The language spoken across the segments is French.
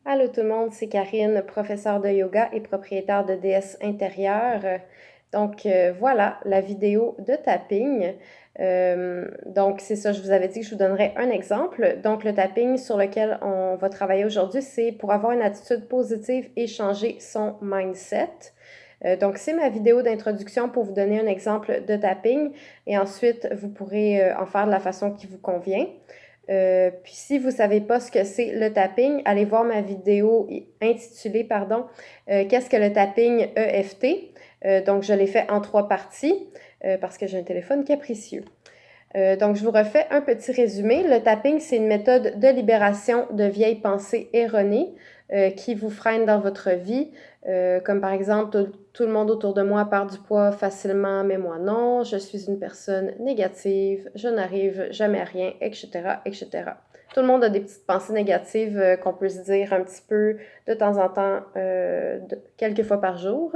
Allô tout le monde, c'est Karine, professeure de yoga et propriétaire de déesse intérieure. Voilà la vidéo de tapping. Donc c'est ça, je vous avais dit que je vous donnerais un exemple. Donc le tapping sur lequel on va travailler aujourd'hui, c'est pour avoir une attitude positive et changer son mindset. Donc c'est ma vidéo d'introduction pour vous donner un exemple de tapping et ensuite vous pourrez en faire de la façon qui vous convient. Puis si vous ne savez pas ce que c'est le tapping, allez voir ma vidéo intitulée, Qu'est-ce que le tapping EFT? Donc je l'ai fait en 3 parties parce que j'ai un téléphone capricieux. Donc je vous refais un petit résumé. Le tapping, c'est une méthode de libération de vieilles pensées erronées qui vous freinent dans votre vie, comme par exemple tout le monde autour de moi perd du poids facilement, mais moi non, je suis une personne négative, je n'arrive jamais à rien, etc., etc. Tout le monde a des petites pensées négatives qu'on peut se dire un petit peu de temps en temps, quelques fois par jour,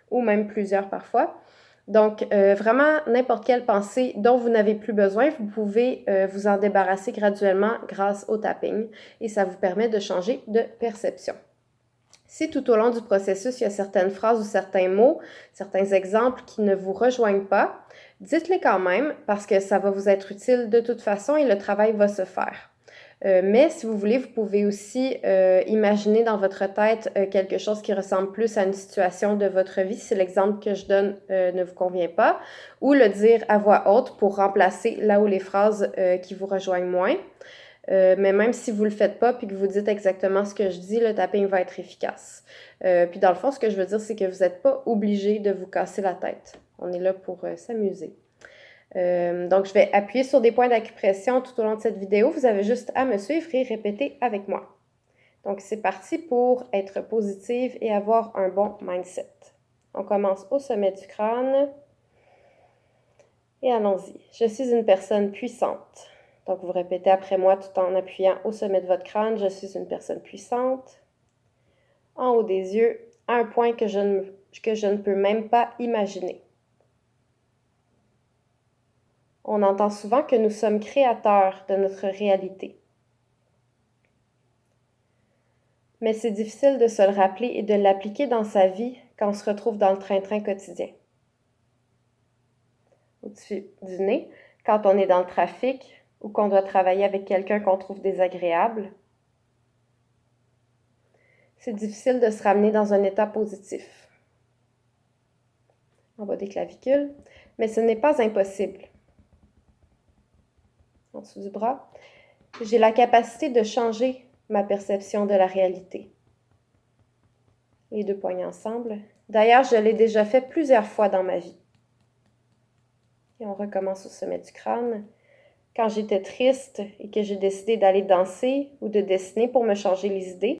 ou même plusieurs parfois. Donc, vraiment, n'importe quelle pensée dont vous n'avez plus besoin, vous pouvez vous en débarrasser graduellement grâce au tapping et ça vous permet de changer de perception. Si tout au long du processus, il y a certaines phrases ou certains mots, certains exemples qui ne vous rejoignent pas, dites-les quand même parce que ça va vous être utile de toute façon et le travail va se faire. Mais si vous voulez, vous pouvez aussi imaginer dans votre tête quelque chose qui ressemble plus à une situation de votre vie, si l'exemple que je donne ne vous convient pas, ou le dire à voix haute pour remplacer là où les phrases qui vous rejoignent moins. Mais même si vous ne le faites pas puis que vous dites exactement ce que je dis, le tapping va être efficace. Puis dans le fond, ce que je veux dire, c'est que vous n'êtes pas obligé de vous casser la tête. On est là pour s'amuser. Donc, je vais appuyer sur des points d'acupression tout au long de cette vidéo. Vous avez juste à me suivre et répéter avec moi. Donc, c'est parti pour être positive et avoir un bon mindset. On commence au sommet du crâne. Et allons-y. Je suis une personne puissante. Donc, vous répétez après moi tout en appuyant au sommet de votre crâne. Je suis une personne puissante. En haut des yeux, à un point que je ne peux même pas imaginer. On entend souvent que nous sommes créateurs de notre réalité. Mais c'est difficile de se le rappeler et de l'appliquer dans sa vie quand on se retrouve dans le train-train quotidien. Au-dessus du nez, quand on est dans le trafic ou qu'on doit travailler avec quelqu'un qu'on trouve désagréable. C'est difficile de se ramener dans un état positif. En bas des clavicules, mais ce n'est pas impossible. En dessous du bras, j'ai la capacité de changer ma perception de la réalité. Les deux poignets ensemble. D'ailleurs, je l'ai déjà fait plusieurs fois dans ma vie. Et on recommence au sommet du crâne. Quand j'étais triste et que j'ai décidé d'aller danser ou de dessiner pour me changer les idées,